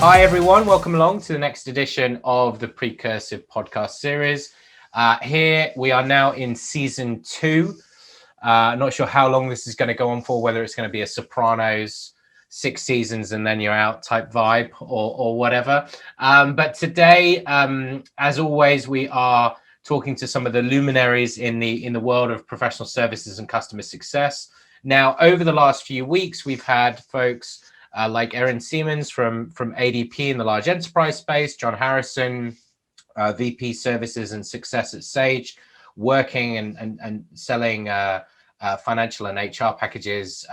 Hi, everyone. Welcome along to the next edition of the Precursive podcast series. Here we are now in season 2. Not sure how long this is going to go on for, whether it's going to be a Sopranos 6 seasons and then you're out type vibe or whatever. But today, as always, we are talking to some of the luminaries in the world of professional services and customer success. Now, over the last few weeks, we've had folks like Erin Siemens from ADP in the large enterprise space, Jon Harrison, VP Services and Success at Sage, working and selling financial and HR packages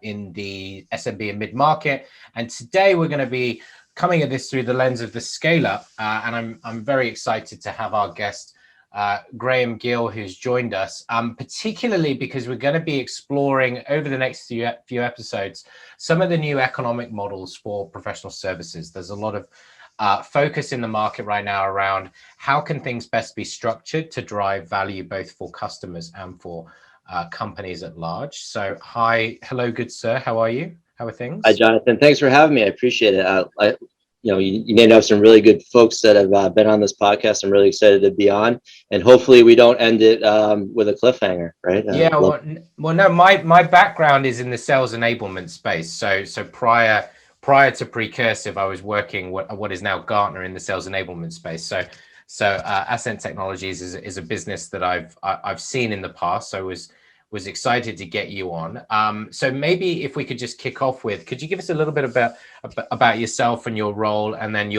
in the SMB and mid-market. And today we're going to be coming at this through the lens of the scale-up, and I'm very excited to have our guest Graham Gill, who's joined us, particularly because we're going to be exploring over the next few episodes some of the new economic models for professional services. There's a lot of focus in the market right now around how can things best be structured to drive value both for customers and for companies at large. So hello, good sir. How are you? How are things? Hi, Jonathan. Thanks for having me. I appreciate it. You may know some really good folks that have been on this podcast. I'm really excited to be on, and hopefully we don't end it with a cliffhanger, right? Well, no, my background is in the sales enablement space. So prior to Precursive, I was working what is now Gartner in the sales enablement space. So Ascent Technologies is a business that I've seen in the past. So was excited to get you on. So maybe if we could just kick off with, could you give us a little bit about yourself and your role, and then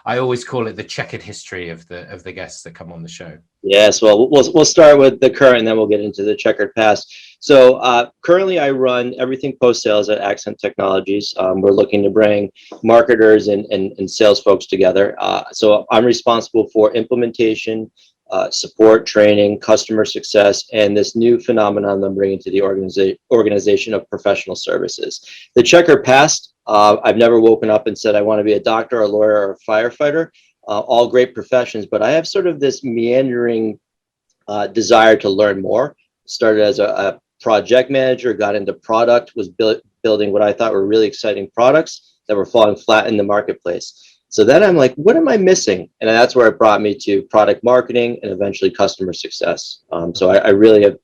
I always call it the checkered history of the guests that come on the show. Yes, well, we'll start with the current, and then we'll get into the checkered past. So currently, I run everything post-sales at Ascent Technologies. We're looking to bring marketers and sales folks together. So I'm responsible for implementation, support, training, customer success, and this new phenomenon I'm bringing to the organization of professional services. The checkered past, I've never woken up and said I want to be a doctor, a lawyer, or a firefighter. All great professions, but I have sort of this meandering desire to learn more. Started as a project manager, got into product, was building what I thought were really exciting products that were falling flat in the marketplace. So then I'm like, what am I missing? And that's where it brought me to product marketing and eventually customer success. So I really have,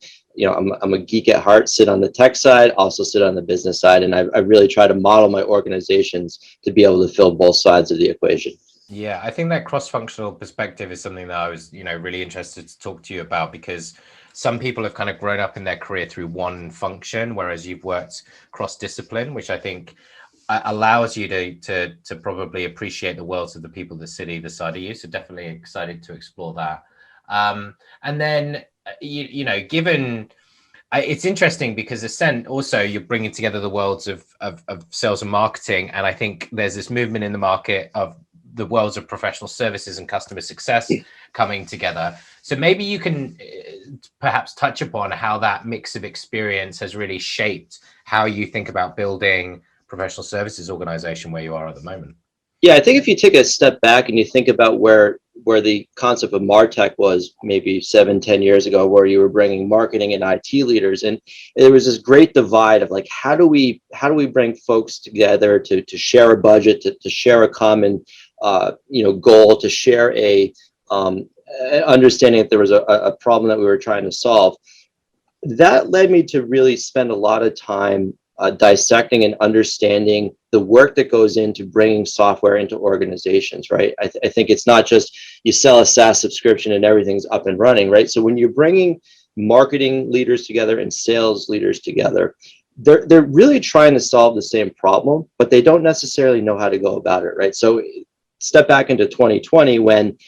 I'm a geek at heart, sit on the tech side, also sit on the business side. And I really try to model my organizations to be able to fill both sides of the equation. Yeah, I think that cross-functional perspective is something that I was, really interested to talk to you about, because some people have kind of grown up in their career through one function, whereas you've worked cross-discipline, which I think allows you to probably appreciate the worlds of the people that sit either side of you. So definitely excited to explore that. And then, given it's interesting because Ascent also, you're bringing together the worlds of sales and marketing. And I think there's this movement in the market of the worlds of professional services and customer success coming together. So maybe you can perhaps touch upon how that mix of experience has really shaped how you think about building professional services organization where you are at the moment. Yeah, I think if you take a step back and you think about where the concept of MarTech was maybe 7-10 years ago, where you were bringing marketing and IT leaders, and there was this great divide of like, how do we bring folks together to share a budget, to share a common goal, to share a understanding that there was a problem that we were trying to solve. That led me to really spend a lot of time dissecting and understanding the work that goes into bringing software into organizations, right? I think it's not just you sell a SaaS subscription and everything's up and running, right? So when you're bringing marketing leaders together and sales leaders together, they're really trying to solve the same problem, but they don't necessarily know how to go about it, right? So step back into 2020 when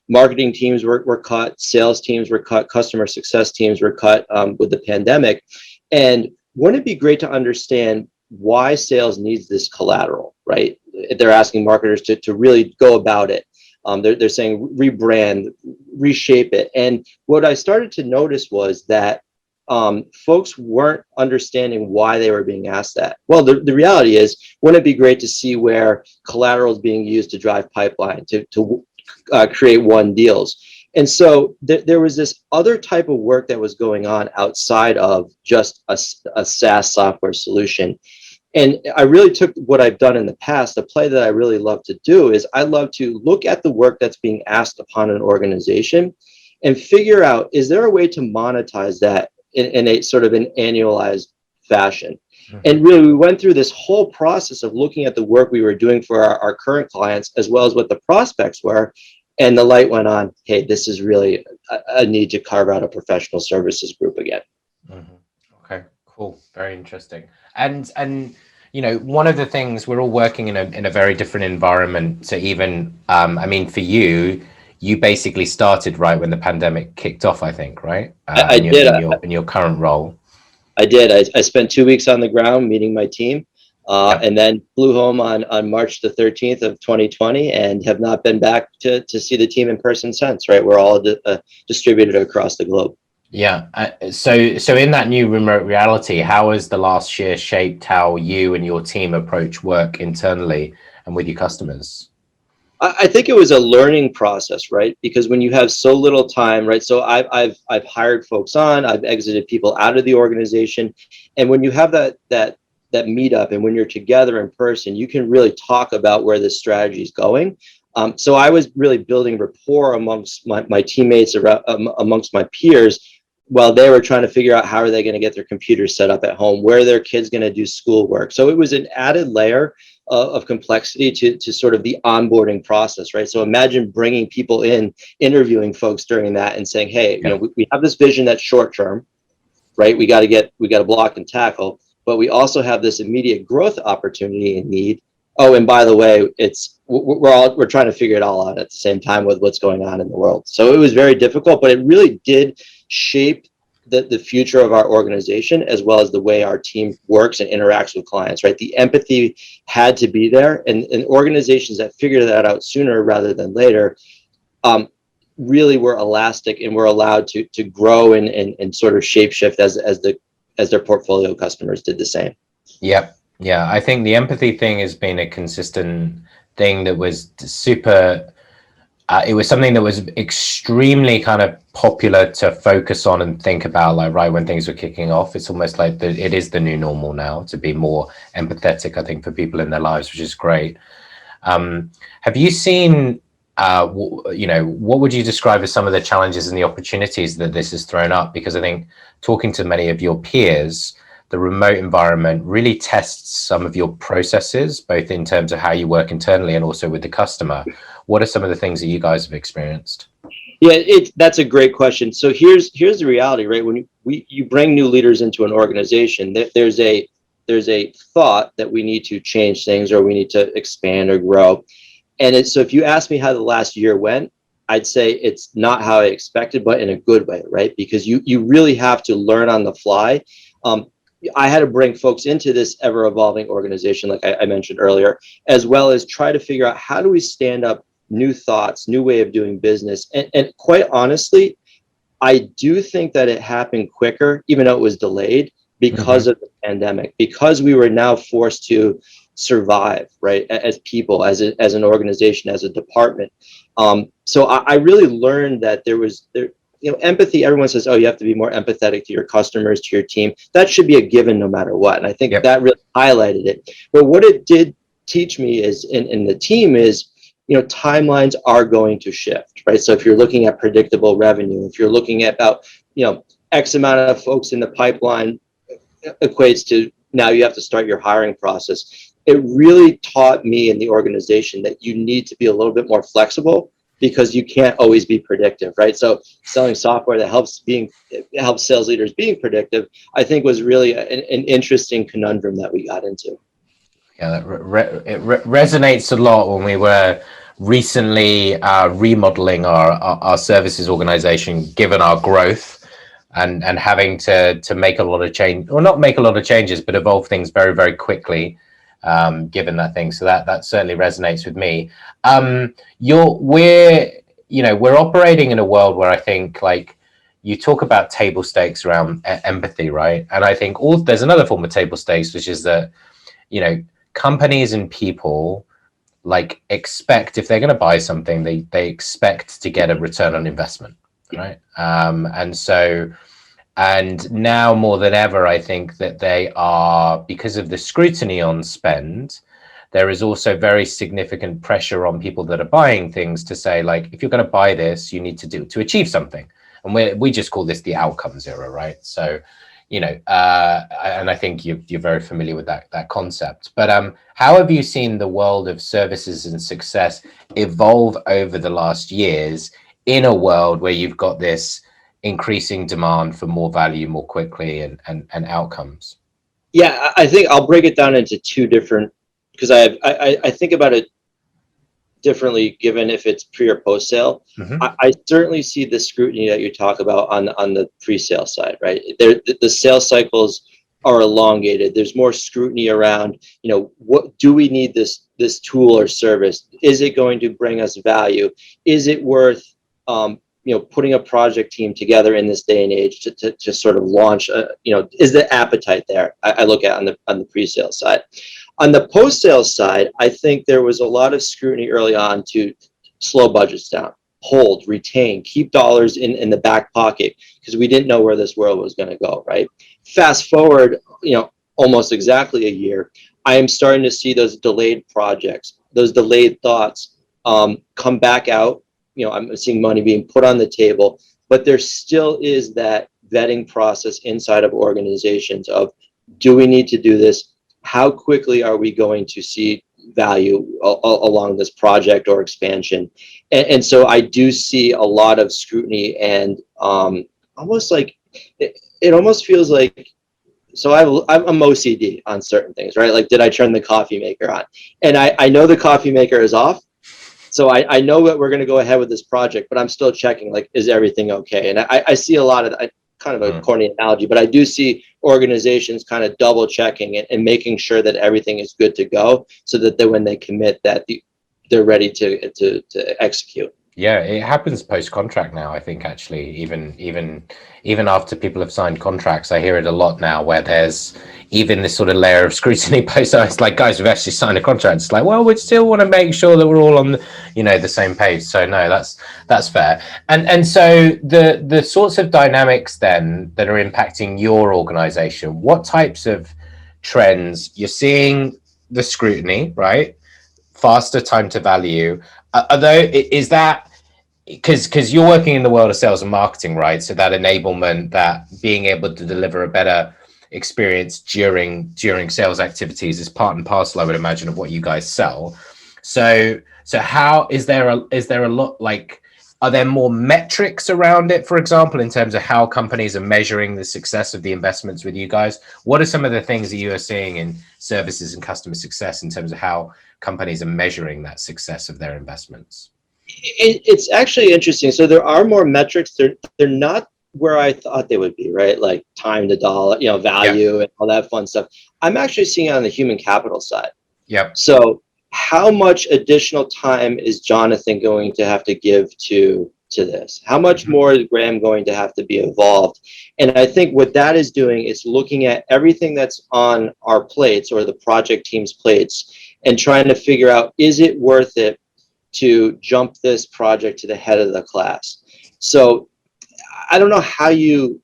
marketing teams were cut, sales teams were cut, customer success teams were cut with the pandemic. And wouldn't it be great to understand why sales needs this collateral, right? They're asking marketers to really go about it. They're saying rebrand, reshape it. And what I started to notice was that folks weren't understanding why they were being asked that. Well, the reality is, wouldn't it be great to see where collateral is being used to drive pipeline, to create won deals? And so there was this other type of work that was going on outside of just a SaaS software solution. And I really took what I've done in the past. The play that I really love to do is I love to look at the work that's being asked upon an organization and figure out, is there a way to monetize that in a sort of an annualized fashion? And really, we went through this whole process of looking at the work we were doing for our current clients, as well as what the prospects were. And the light went on, hey, this is really a need to carve out a professional services group again. Okay, cool. Very interesting. And you know, one of the things, we're all working in a very different environment to even, I mean, for you, you basically started right when the pandemic kicked off, I think, right? I did. In your current role. I did. I spent 2 weeks on the ground meeting my team, and then flew home on March the 13th of 2020, and have not been back to see the team in person since. Right, we're all distributed across the globe. Yeah. So in that new remote reality, how has the last year shaped how you and your team approach work internally and with your customers? I think it was a learning process, right? Because when you have so little time, right? So I've hired folks on, I've exited people out of the organization, and when you have that meetup, and when you're together in person, you can really talk about where the strategy is going. So I was really building rapport amongst my teammates, amongst my peers, while they were trying to figure out how are they going to get their computers set up at home, where are their kids going to do schoolwork. So it was an added layer of complexity to sort of the onboarding process, right? So imagine bringing people in, interviewing folks during that, and saying, hey, you know, we have this vision that's short term, right? We got to block and tackle, but we also have this immediate growth opportunity and need. Oh, and by the way, we're trying to figure it all out at the same time with what's going on in the world. So it was very difficult, but it really did shape the future of our organization, as well as the way our team works and interacts with clients, right? The empathy had to be there, and organizations that figured that out sooner rather than later really were elastic and were allowed to grow and sort of shapeshift as their portfolio customers did the same. Yep. Yeah, I think the empathy thing has been a consistent thing that was super. It was something that was extremely kind of popular to focus on and think about, like right when things were kicking off. It's almost like it is the new normal now to be more empathetic, I think, for people in their lives, which is great. Have you seen, you know, what would you describe as some of the challenges and the opportunities that this has thrown up? Because I think talking to many of your peers, the remote environment really tests some of your processes, both in terms of how you work internally and also with the customer. What are some of the things that you guys have experienced? Yeah, that's a great question. So here's the reality, right? When you bring new leaders into an organization, there's a thought that we need to change things, or we need to expand or grow. And so if you ask me how the last year went, I'd say it's not how I expected, but in a good way, right? Because you really have to learn on the fly. I had to bring folks into this ever evolving organization, like I mentioned earlier, as well as try to figure out how do we stand up new thoughts, new way of doing business. And quite honestly, I do think that it happened quicker, even though it was delayed, because of the pandemic, because we were now forced to survive, right, as people, as an organization, as a department. So I really learned that you know, empathy, everyone says, oh, you have to be more empathetic to your customers, to your team. That should be a given no matter what. And I think that really highlighted it. But what it did teach me is, in the team is, you know, timelines are going to shift, right? So if you're looking at predictable revenue, if you're looking at about, you know, X amount of folks in the pipeline equates to now you have to start your hiring process. It really taught me in the organization that you need to be a little bit more flexible, because you can't always be predictive, right? So selling software that helps sales leaders being predictive, I think was really an interesting conundrum that we got into. Yeah, it resonates a lot when we were recently remodeling our services organization, given our growth and having to make a lot of change, or not make a lot of changes, but evolve things very, very quickly, given that thing. So that certainly resonates with me. We're operating in a world where I think, like, you talk about table stakes around empathy, right? And I think there's another form of table stakes, which is that, you know, companies and people like expect, if they're going to buy something, they expect to get a return on investment, right? And so And now more than ever, I think that they are, because of the scrutiny on spend, there is also very significant pressure on people that are buying things to say, like, if you're going to buy this, you need to achieve something. And we just call this the outcomes era, right? So, and I think you're very familiar with that concept. But how have you seen the world of services and success evolve over the last years in a world where you've got this increasing demand for more value more quickly and outcomes? Yeah, I think I'll break it down into two different, because I think about it differently given if it's pre or post sale. Mm-hmm. I certainly see the scrutiny that you talk about on the pre-sale side, right? The sales cycles are elongated. There's more scrutiny around, what do we need this tool or service? Is it going to bring us value? Is it worth putting a project team together in this day and age to sort of launch is the appetite there? I look at on the pre-sale side. On the post-sale side, I think there was a lot of scrutiny early on to slow budgets down, hold, retain, keep dollars in the back pocket, because we didn't know where this world was going to go, right? Fast forward, almost exactly a year, I am starting to see those delayed projects, those delayed thoughts come back out. I'm seeing money being put on the table, but there still is that vetting process inside of organizations of, do we need to do this? How quickly are we going to see value along this project or expansion? And so I do see a lot of scrutiny and almost like, it almost feels like, so I'm OCD on certain things, right? Like, did I turn the coffee maker on? And I know the coffee maker is off. So I know that we're going to go ahead with this project, but I'm still checking, like, is everything okay? And I see a lot of that, kind of a corny analogy, but I do see organizations kind of double checking it and making sure that everything is good to go, so that when they commit, that they're ready to execute. Yeah, it happens post-contract now, I think, actually, even after people have signed contracts. I hear it a lot now, where there's even this sort of layer of scrutiny post. It's like, guys, we've actually signed a contract. It's like, well, we still want to make sure that we're all on the same page. So no, that's fair. And so the sorts of dynamics then that are impacting your organization, what types of trends you're seeing? The scrutiny, right? Faster time to value. Although, is that because you're working in the world of sales and marketing, right? So that enablement, that being able to deliver a better experience during sales activities is part and parcel, I would imagine, of what you guys sell. So how is there a lot, like, are there more metrics around it, for example, in terms of how companies are measuring the success of the investments with you guys? What are some of the things that you are seeing in services and customer success in terms of how companies are measuring that success of their investments? It's actually interesting. So there are more metrics. They're not where I thought they would be, right? Like time to dollar, value, and all that fun stuff. I'm actually seeing it on the human capital side. Yep. So how much additional time is Jonathan going to have to give to this? How much more is Graham going to have to be involved? And I think what that is doing is looking at everything that's on our plates, or the project team's plates, and trying to figure out, is it worth it to jump this project to the head of the class? So I don't know how you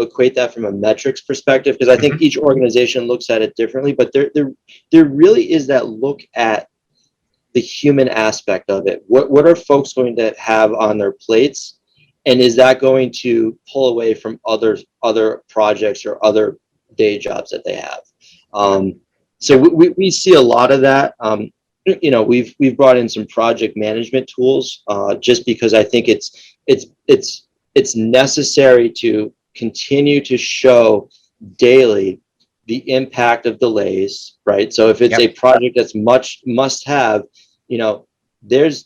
equate that from a metrics perspective, because I think each organization looks at it differently, but there really is that look at the human aspect of it. What are folks going to have on their plates, and is that going to pull away from other projects or other day jobs that they have? So we see a lot of that. We've brought in some project management tools, just because I think it's necessary to continue to show daily the impact of delays, right? So if it's a project that's must have, there's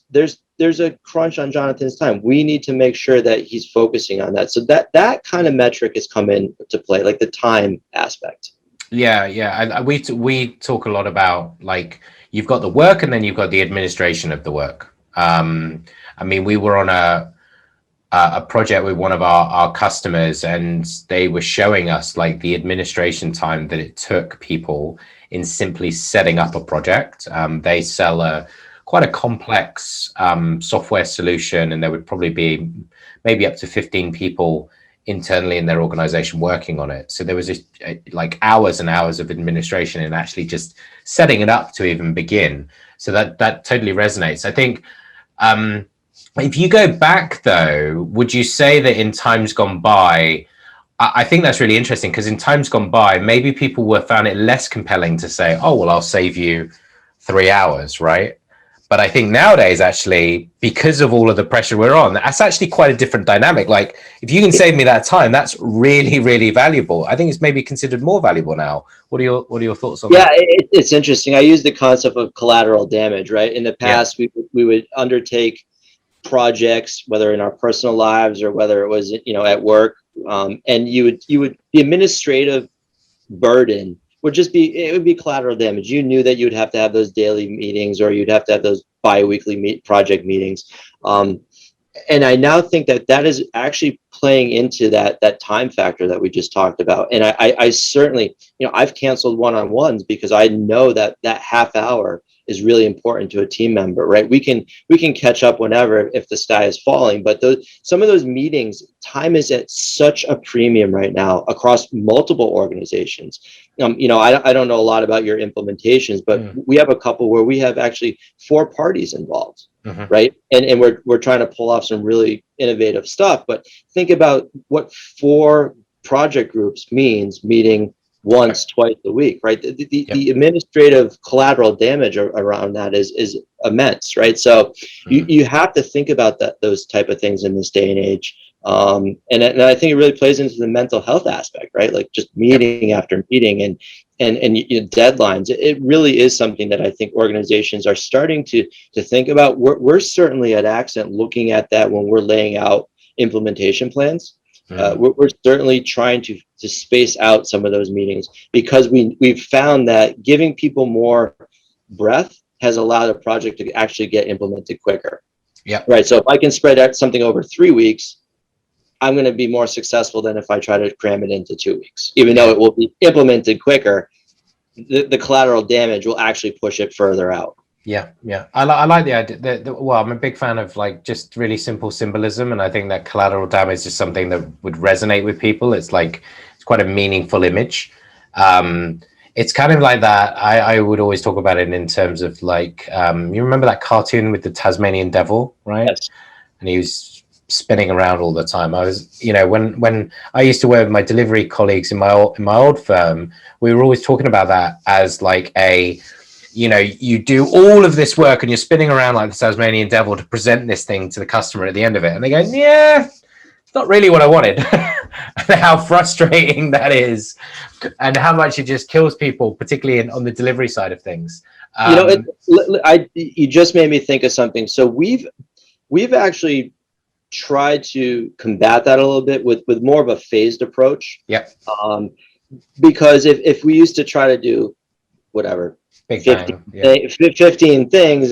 a crunch on Jonathan's time. We need to make sure that he's focusing on that. So that kind of metric has come into play, like the time aspect. Yeah. And we talk a lot about, like, you've got the work and then you've got the administration of the work. We were on a project with one of our customers, and they were showing us, like, the administration time that it took people in simply setting up a project. They sell quite a complex software solution, and there would probably be maybe up to 15 people internally in their organization working on it. So there was like hours and hours of administration and actually just setting it up to even begin. So that totally resonates. I think if you go back though, would you say that in times gone by, I think that's really interesting, because in times gone by, maybe people found it less compelling to say, oh, well, I'll save you 3 hours, right? But I think nowadays, actually, because of all of the pressure we're on, that's actually quite a different dynamic. Like, if you can save me that time, that's really, really valuable. I think it's maybe considered more valuable now. What are your thoughts on that? Yeah, it's interesting. I use the concept of collateral damage, right? In the past, we would undertake projects, whether in our personal lives or whether it was, at work, and the administrative burden would be collateral damage. You knew that you'd have to have those daily meetings, or you'd have to have those bi-weekly project meetings. And I now think that is actually playing into that time factor that we just talked about. And I certainly, I've canceled one-on-ones because I know that half hour is really important to a team member, right? We can catch up whenever if the sky is falling, but some of those meetings, time is at such a premium right now across multiple organizations. I don't know a lot about your implementations, but we have a couple where we have actually 4 parties involved. Right. And we're trying to pull off some really innovative stuff. But think about what 4 project groups means meeting once, twice a week, right? The administrative collateral damage around that is immense, right? So you have to think about those type of things in this day and age. And I think it really plays into the mental health aspect, right? Like just meeting after meeting and deadlines. It really is something that I think organizations are starting to think about. We're certainly at Accent looking at that when we're laying out implementation plans. We're certainly trying to space out some of those meetings, because we've found that giving people more breath has allowed a project to actually get implemented quicker. Yeah. Right. So if I can spread out something over 3 weeks, I'm going to be more successful than if I try to cram it into 2 weeks. Even though it will be implemented quicker, the collateral damage will actually push it further out. Yeah. I like the idea. Well, I'm a big fan of like just really simple symbolism, and I think that collateral damage is something that would resonate with people. It's quite a meaningful image. It's kind of like that. I would always talk about it in terms of like, you remember that cartoon with the Tasmanian devil, right? Yes. And he was spinning around all the time. I was, when I used to work with my delivery colleagues in my old firm, we were always talking about that as like you do all of this work and you're spinning around like the Tasmanian devil to present this thing to the customer at the end of it. And they go, yeah, it's not really what I wanted. And how frustrating that is, and how much it just kills people, particularly on the delivery side of things. You just made me think of something. So we've actually tried to combat that a little bit with more of a phased approach. Yep. Because if we used to try to do whatever, 15 things,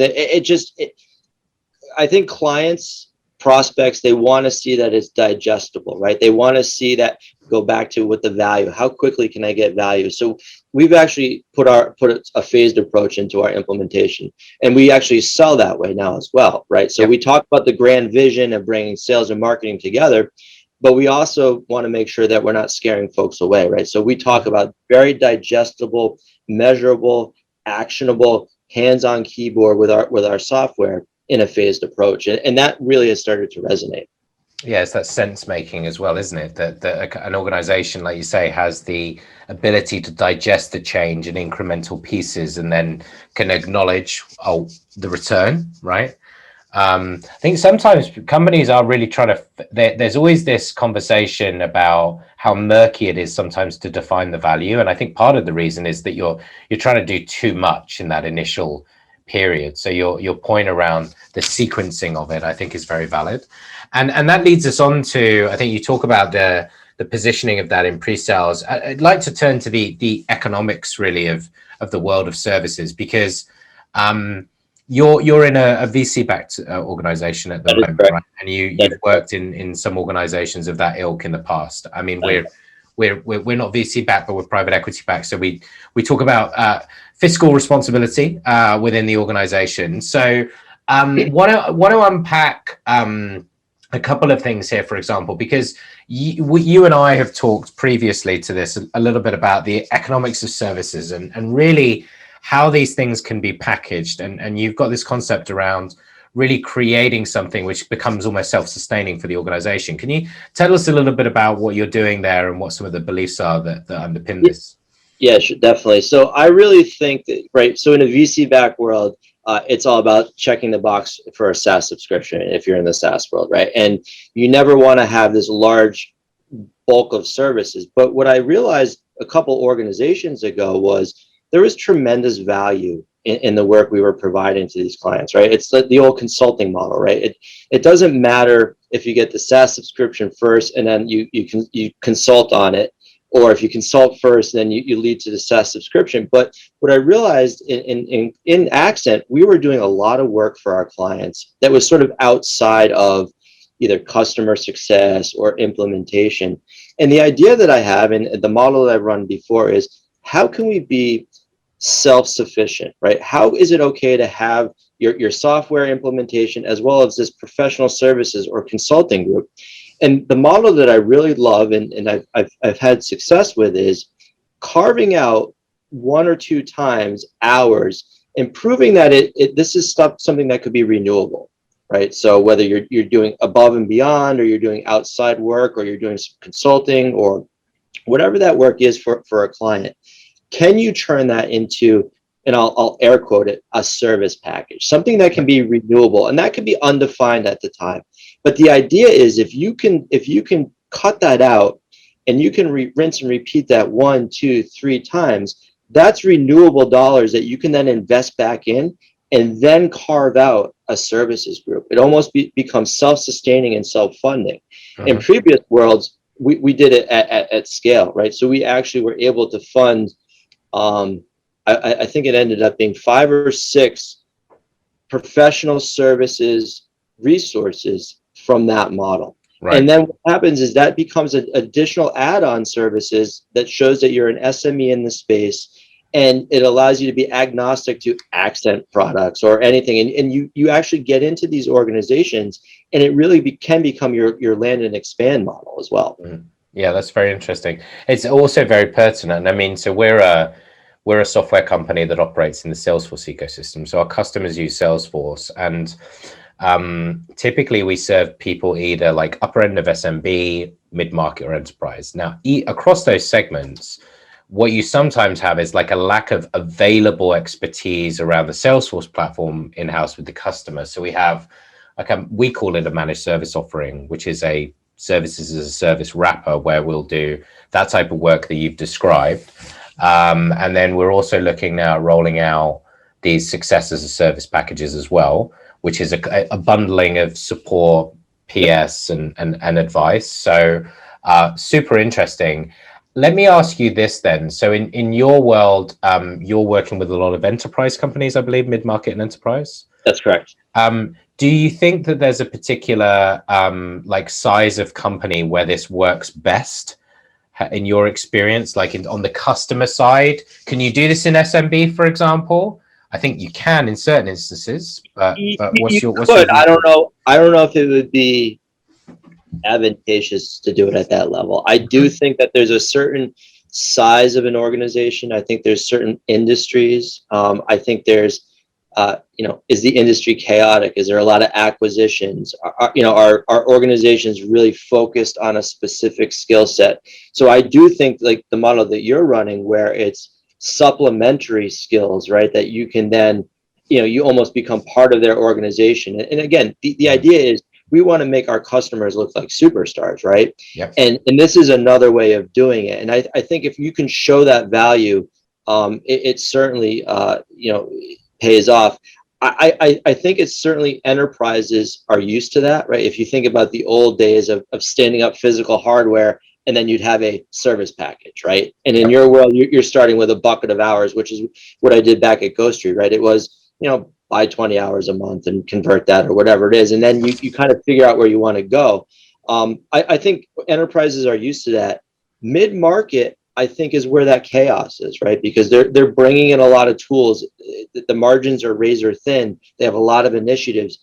I think clients, prospects, they want to see that it's digestible, right? They want to see that, go back to what the value, how quickly can I get value? So we've actually put a phased approach into our implementation, and we actually sell that way now as well, right? So we talk about the grand vision of bringing sales and marketing together, but we also want to make sure that we're not scaring folks away, right? So we talk about very digestible, measurable, actionable, hands-on keyboard with our software in a phased approach, and that really has started to resonate. Yeah, it's that sense making as well, isn't it? That an organization, like you say, has the ability to digest the change in incremental pieces and then can acknowledge the return, right? I think sometimes companies are really trying to, there's always this conversation about how murky it is sometimes to define the value. And I think part of the reason is that you're trying to do too much in that initial period. So your point around the sequencing of it, I think, is very valid. And that leads us on to, I think you talk about the positioning of that in pre-sales. I'd like to turn to the economics really of the world of services, because you're in a VC-backed organization at the moment, right? And you've worked in some organizations of that ilk in the past. I mean, we're not VC-backed, but we're private equity-backed. So we talk about fiscal responsibility within the organization. So want to unpack, a couple of things here, for example, because you and I have talked previously to this a little bit about the economics of services and really how these things can be packaged. And you've got this concept around really creating something which becomes almost self-sustaining for the organization. Can you tell us a little bit about what you're doing there and what some of the beliefs are that underpin this? Yeah, sure, definitely. So I really think that, right, so in a VC-backed world, it's all about checking the box for a SaaS subscription if you're in the SaaS world, right? And you never want to have this large bulk of services. But what I realized a couple organizations ago was there was tremendous value in the work we were providing to these clients, right? It's the old consulting model, right? It doesn't matter if you get the SaaS subscription first and then you consult on it, or if you consult first, then you lead to the SaaS subscription. But what I realized in Accent, we were doing a lot of work for our clients that was sort of outside of either customer success or implementation. And the idea that I have and the model that I've run before is how can we be self-sufficient, right? How is it okay to have your software implementation as well as this professional services or consulting group? And the model that I really love and I've had success with is carving out 1 or 2 times hours and proving that this is something that could be renewable, right? So whether you're doing above and beyond, or you're doing outside work, or you're doing some consulting, or whatever that work is for a client, can you turn that into, and I'll air quote it, a service package, something that can be renewable, and that can be undefined at the time. But the idea is if you can cut that out and you can rinse and repeat that 1, 2, 3 times, that's renewable dollars that you can then invest back in and then carve out a services group. It almost becomes self-sustaining and self-funding. In previous worlds, we did it at scale, right? So we actually were able to fund, I think it ended up being 5 or 6 professional services resources from that model. Right. And then what happens is that becomes an additional add-on services that shows that you're an SME in the space, and it allows you to be agnostic to Accent products or anything. And you actually get into these organizations, and it really can become your land and expand model as well. Yeah, that's very interesting. It's also very pertinent. I mean, so we're a software company that operates in the Salesforce ecosystem. So our customers use Salesforce, and typically we serve people either like upper end of SMB, mid-market, or enterprise. Now, across those segments, what you sometimes have is like a lack of available expertise around the Salesforce platform in-house with the customer. So we have we call it a managed service offering, which is a services as a service wrapper where we'll do that type of work that you've described. And then we're also looking now at rolling out these success as a service packages as well, which is a bundling of support, PS, and advice. So super interesting. Let me ask you this then. So in your world, you're working with a lot of enterprise companies, I believe, mid-market and enterprise? That's correct. Do you think that there's a particular like size of company where this works best in your experience, like on the customer side? Can you do this in SMB, for example? I think you can in certain instances, but what's your I don't know if it would be advantageous to do it at that level. I do think that there's a certain size of an organization. I think there's certain industries. I think there's is the industry chaotic? Is there a lot of acquisitions? Are organizations really focused on a specific skill set? So I do think like the model that you're running, where it's supplementary skills, right? That you can then, you almost become part of their organization. And again, the idea is we want to make our customers look like superstars, right? Yep. And this is another way of doing it. And I think if you can show that value, it certainly, pays off. I think it's certainly enterprises are used to that, right? If you think about the old days of standing up physical hardware, and then you'd have a service package, right? And in your world, you're starting with a bucket of hours, which is what I did back at Ghost Street, right? It was, buy 20 hours a month and convert that or whatever it is. And then you kind of figure out where you want to go. I think enterprises are used to that. Mid-market, I think, is where that chaos is, right? Because they're bringing in a lot of tools. The margins are razor thin. They have a lot of initiatives.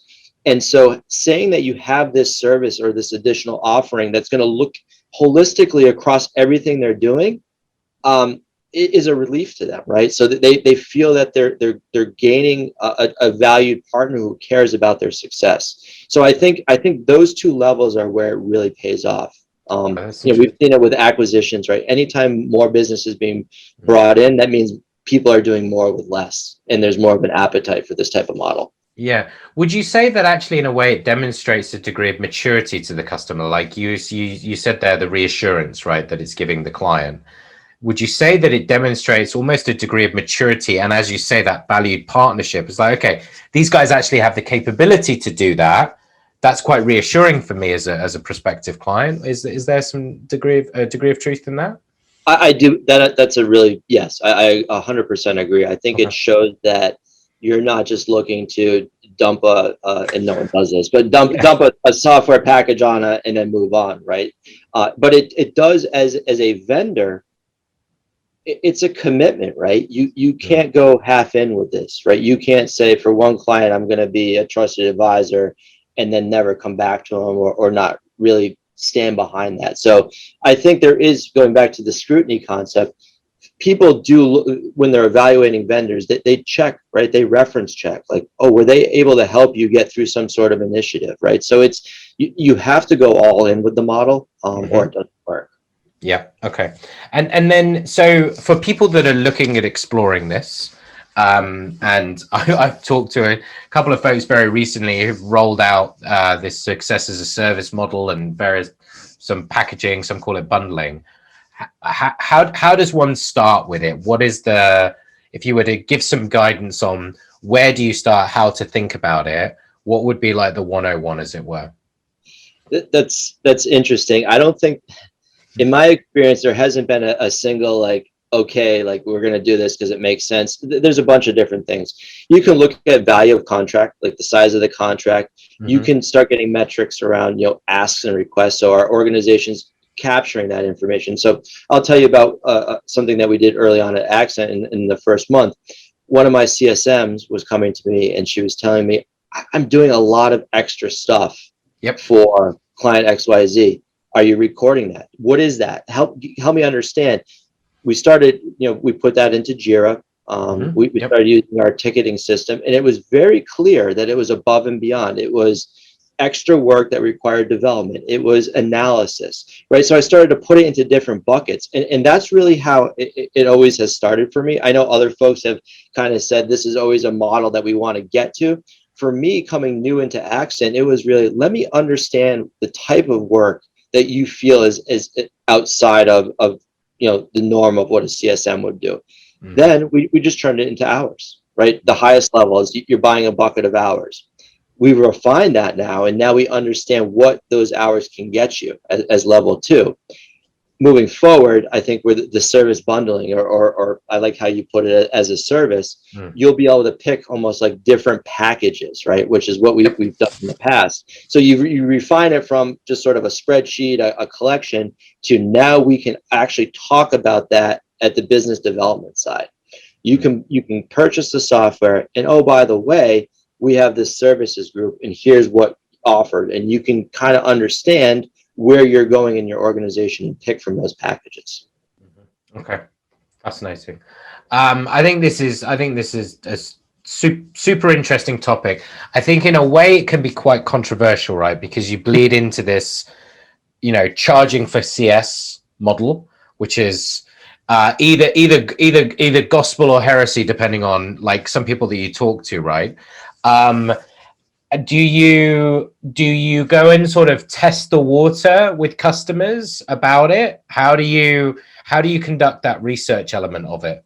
And so saying that you have this service or this additional offering that's going to look holistically across everything they're doing, it is a relief to them, right? So that they feel that they're gaining a valued partner who cares about their success. So I think those two levels are where it really pays off. We've seen it with acquisitions, right? Anytime more business is being brought in, that means people are doing more with less, and there's more of an appetite for this type of model. Yeah. Would you say that actually, in a way, it demonstrates a degree of maturity to the customer? Like you said there, the reassurance, right, that it's giving the client. Would you say that it demonstrates almost a degree of maturity? And as you say, that valued partnership is like, okay, these guys actually have the capability to do that. That's quite reassuring for me as a prospective client. Is there some degree of truth in that? I do that. That's a really, yes, I 100% agree. I think it Okay. shows that you're not just looking to dump and no one does this, but dump Yeah. a software package on and then move on, right? But it does, as a vendor, it's a commitment, right? You can't go half in with this, right? You can't say for one client I'm going to be a trusted advisor and then never come back to them, or not really stand behind that. So I think there is, going back to the scrutiny concept, people do, when they're evaluating vendors, that they check, right? They reference check, like, oh, were they able to help you get through some sort of initiative, right? So it's, you have to go all in with the model, or it doesn't work. Yeah. Okay. And then, so for people that are looking at exploring this, and I've talked to a couple of folks very recently who've rolled out this success as a service model and some packaging, some call it bundling. How does one start with it? What is if you were to give some guidance on where do you start, how to think about it, what would be like the 101, as it were? That's interesting. I don't think, in my experience, there hasn't been a single, like, okay, like, we're going to do this because it makes sense. There's a bunch of different things. You can look at value of contract, like the size of the contract. You can start getting metrics around, asks and requests. So our organization's capturing that information. So I'll tell you about something that we did early on at Accent in the first month. One of my CSMs was coming to me and she was telling me, I'm doing a lot of extra stuff for client XYZ. Are you recording that? What is that? Help me understand. We started, we put that into Jira. We started using our ticketing system, and it was very clear that it was above and beyond. It was extra work that required development. It was analysis, right? So I started to put it into different buckets, and that's really how it always has started for me. I know other folks have kind of said this is always a model that we want to get to. For me, coming new into Accent, it was really, let me understand the type of work that you feel is outside of the norm of what a CSM would do. Then we just turned it into hours, right? The highest level is you're buying a bucket of hours. We refine that now, and now we understand what those hours can get you as level 2. Moving forward, I think with the service bundling, or I like how you put it, as a service, you'll be able to pick almost like different packages, right? Which is what we've done in the past. So you refine it from just sort of a spreadsheet, a collection, to now we can actually talk about that at the business development side. You can purchase the software, and oh, by the way, we have this services group, and here's what offered, and you can kind of understand where you're going in your organization and pick from those packages. Okay, fascinating. I think this is a super interesting topic. I think in a way it can be quite controversial, right? Because you bleed into this, charging for CS model, which is either gospel or heresy, depending on like some people that you talk to, right? Do you go and sort of test the water with customers about it? How do you conduct that research element of it?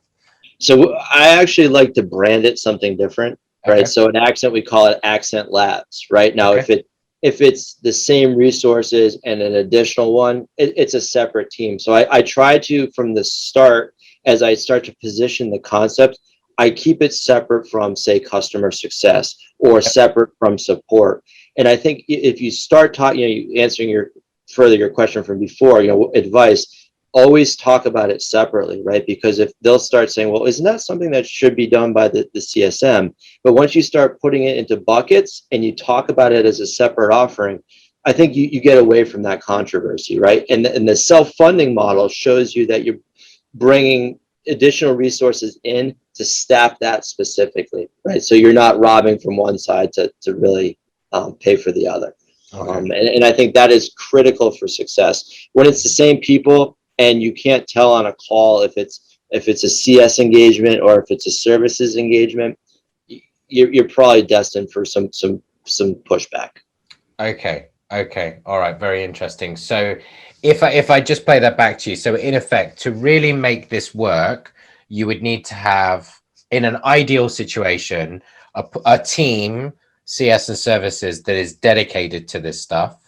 So I actually like to brand it something different, right? Okay. So in Accent, we call it Accent Labs, right? Now, Okay. if it's the same resources and an additional one, it's a separate team. So I try to, from the start, as I start to position the concept, I keep it separate from, say, customer success, or separate from support. And I think if you start talking, answering your question from before, advice, always talk about it separately, right? Because if they'll start saying, well, isn't that something that should be done by the CSM? But once you start putting it into buckets and you talk about it as a separate offering, I think you get away from that controversy, right? And the self-funding model shows you that you're bringing additional resources in to staff that specifically, right? So you're not robbing from one side to really pay for the other. Okay. And I think that is critical for success. When it's the same people and you can't tell on a call if it's a CS engagement or if it's a services engagement, you're probably destined for some pushback. Okay. Okay. All right. Very interesting. So if I just play that back to you, so in effect, to really make this work, you would need to have, in an ideal situation, a team, CS and services, that is dedicated to this stuff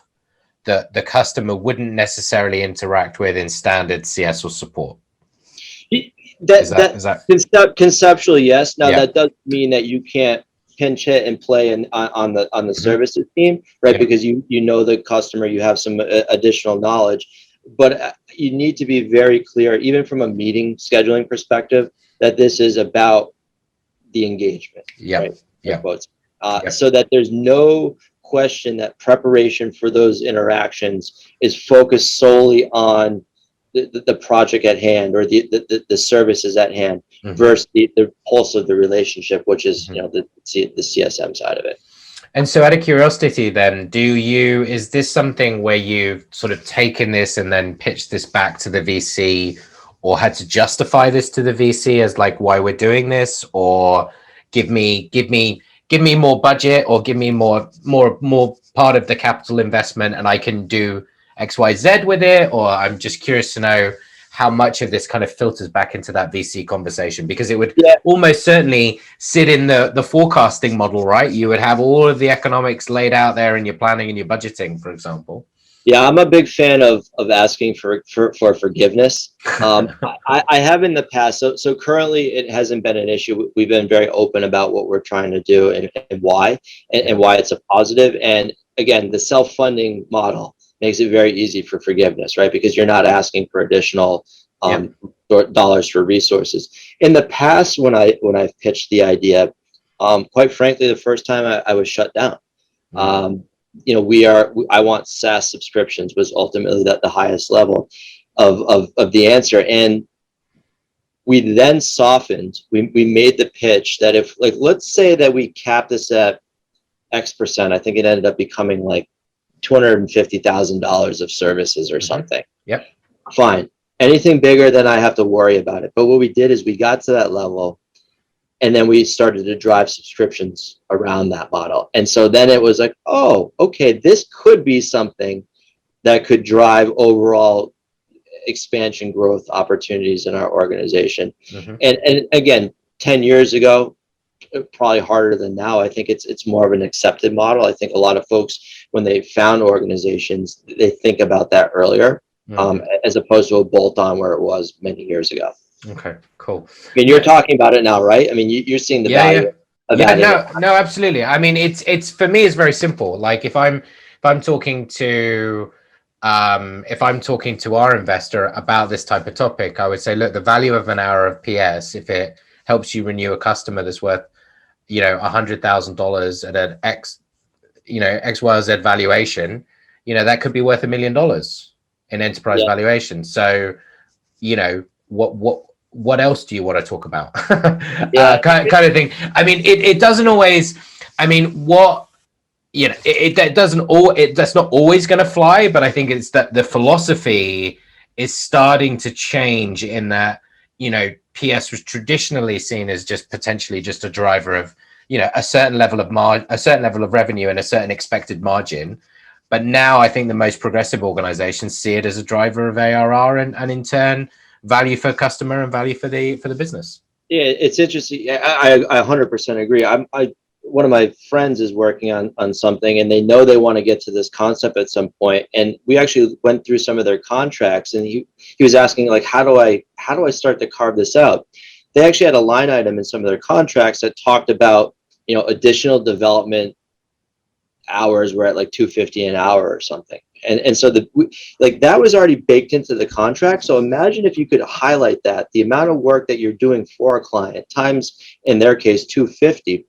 that the customer wouldn't necessarily interact with in standard CS or support. Is that Conceptually, yes. Now yeah. that doesn't mean that you can't pinch hit and play on the services team, right? Yeah. Because you know the customer, you have some additional knowledge, but you need to be very clear, even from a meeting scheduling perspective, that this is about the engagement, right? Yeah. So that there's no question that preparation for those interactions is focused solely on the project at hand or the services at hand versus the pulse of the relationship, which is the CSM side of it. And so, out of curiosity, then, is this something where you've sort of taken this and then pitched this back to the VC, or had to justify this to the VC as like why we're doing this, or give me more budget, or give me more part of the capital investment, and I can do XYZ with it? Or I'm just curious to know how much of this kind of filters back into that VC conversation, because it would almost certainly sit in the forecasting model, right? You would have all of the economics laid out there in your planning and your budgeting, for example. Yeah, I'm a big fan of asking for forgiveness. I have in the past, so currently it hasn't been an issue. We've been very open about what we're trying to do and why, and why it's a positive. And again, the self-funding model makes it very easy for forgiveness, right? Because you're not asking for additional dollars for resources. In the past, when I've pitched the idea, quite frankly, the first time I was shut down. I want SaaS subscriptions was ultimately the highest level of the answer. And we then softened, we made the pitch that if, like, let's say that we cap this at X%, I think it ended up becoming like $250,000 of services or something. Yep. Fine. Anything bigger, then I have to worry about it. But what we did is we got to that level, and then we started to drive subscriptions around that model. And so then it was like, oh, okay, this could be something that could drive overall expansion growth opportunities in our organization. And again, 10 years ago, probably harder than now. I think it's more of an accepted model. I think a lot of folks, when they found organizations, they think about that earlier, as opposed to a bolt-on where it was many years ago. Okay, cool. I mean, you're talking about it now, right? I mean, you're seeing the value. No, absolutely. I mean, it's for me, it's very simple. Like if I'm talking to our investor about this type of topic, I would say, look, the value of an hour of PS, if it helps you renew a customer that's worth, $100,000 at an XYZ valuation, that could be worth $1 million in enterprise valuation. So, what else do you want to talk about? Kind of thing. I mean, it doesn't always, I mean, that's not always going to fly, but I think it's that the philosophy is starting to change in that, PS was traditionally seen as just potentially just a driver of, a certain level of revenue and a certain expected margin. But now I think the most progressive organizations see it as a driver of ARR and in turn value for customer and value for the business. Yeah, it's interesting. I 100% agree. One of my friends is working on something, and they know they want to get to this concept at some point. And we actually went through some of their contracts, and he was asking, like, how do I start to carve this out? They actually had a line item in some of their contracts that talked about, additional development hours were at like $250 an hour or something. And so like that was already baked into the contract. So imagine if you could highlight that the amount of work that you're doing for a client times, in their case, 250.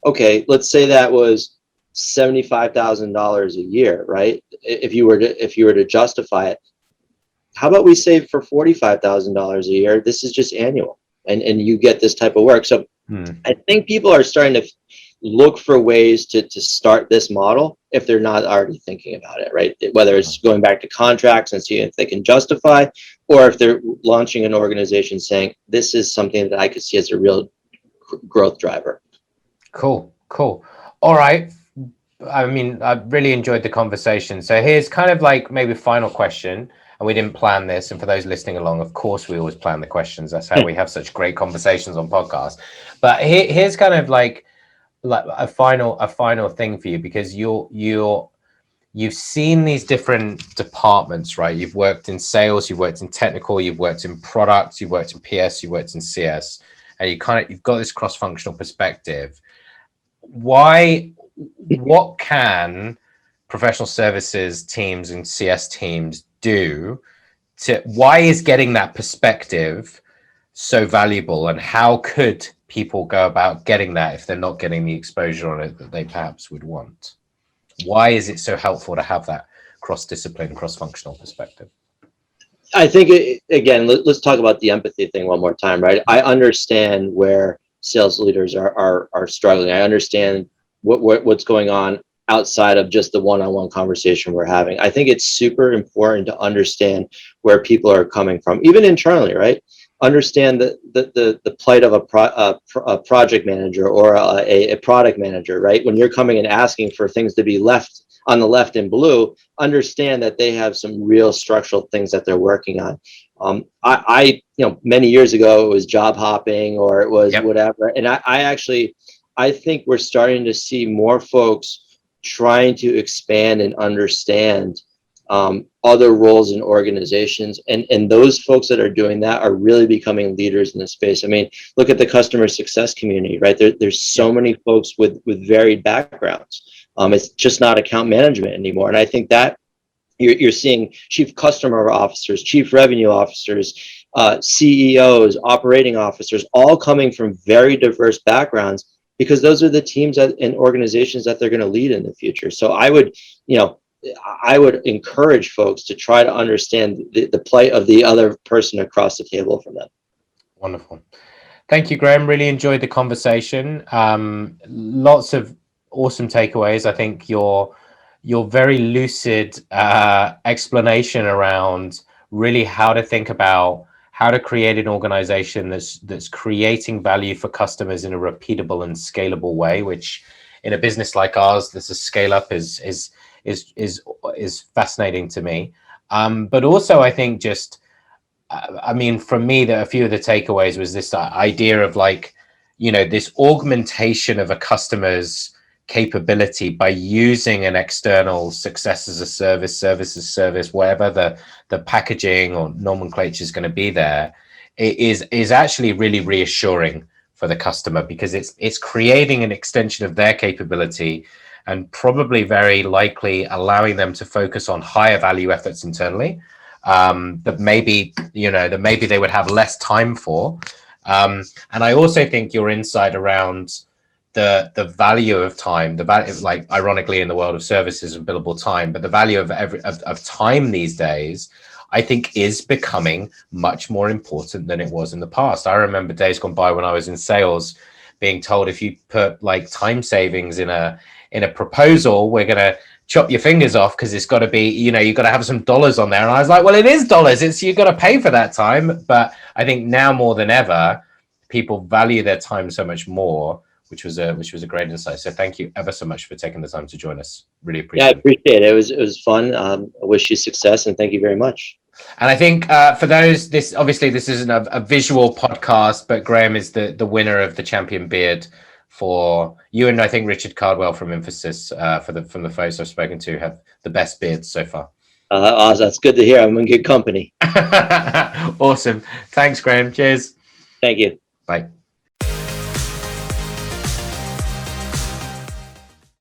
Okay, let's say that was $75,000 a year, right? If you were to justify it, how about we save for $45,000 a year? This is just annual, and you get this type of work. So I think people are starting to look for ways to start this model if they're not already thinking about it, right? Whether it's going back to contracts and seeing if they can justify, or if they're launching an organization saying, this is something that I could see as a real growth driver. Cool. All right. I mean, I really enjoyed the conversation. So here's kind of like maybe final question. And we didn't plan this. And for those listening along, of course, we always plan the questions. That's how we have such great conversations on podcasts. But here's kind of like a final thing for you, because you've seen these different departments, right? You've worked in sales, you've worked in technical, you've worked in products, you've worked in PS, you've worked in CS, and you've got this cross-functional perspective. What can professional services teams and CS teams do why is getting that perspective so valuable, and how could people go about getting that if they're not getting the exposure on it that they perhaps would want? Why is it so helpful to have that cross-discipline, cross-functional perspective? I think, again, let's talk about the empathy thing one more time, right? I understand where sales leaders are struggling. I understand what's going on outside of just the one-on-one conversation we're having. I think it's super important to understand where people are coming from, even internally, right? Understand the plight of a project manager or a product manager, right? When you're coming and asking for things to be left on the left in blue, understand that they have some real structural things that they're working on. Many years ago, it was job hopping, or it was whatever. And I think we're starting to see more folks trying to expand and understand other roles in organizations. And those folks that are doing that are really becoming leaders in the space. I mean, look at the customer success community, right? There's so many folks with varied backgrounds. It's just not account management anymore. And I think that you're seeing chief customer officers, chief revenue officers, CEOs, operating officers, all coming from very diverse backgrounds, because those are the teams and organizations that they're going to lead in the future. So I would encourage folks to try to understand the plight of the other person across the table from them. Wonderful. Thank you, Graham. Really enjoyed the conversation. Lots of awesome takeaways. I think your very lucid explanation around really how to think about how to create an organization that's creating value for customers in a repeatable and scalable way, which in a business like ours, this is scale up is fascinating to me. But also, I think just, I mean, for me, a few of the takeaways was this idea of like, this augmentation of a customer's capability by using an external success as a service, service as a service, whatever the packaging or nomenclature is going to be there, is actually really reassuring for the customer, because it's creating an extension of their capability, and probably very likely allowing them to focus on higher value efforts internally that maybe they would have less time for. And I also think your insight around the value of time, the value, like ironically in the world of services and billable time, but the value of time these days, I think is becoming much more important than it was in the past. I remember days gone by when I was in sales being told, if you put like time savings in a proposal, we're going to chop your fingers off, because it's got to be, you've got to have some dollars on there. And I was like, well, it is dollars. You've got to pay for that time. But I think now more than ever, people value their time so much more, which was a great insight. So thank you ever so much for taking the time to join us. Really appreciate it. Yeah, I appreciate it. It was fun. I wish you success, and thank you very much. And I think for those, this isn't a visual podcast, but Graham is the winner of the champion beard for you, and I think Richard Cardwell from Emphasis from the folks I've spoken to have the best beards so far. That's good to hear. I'm in good company. Awesome. Thanks, Graham. Cheers. Thank you. Bye.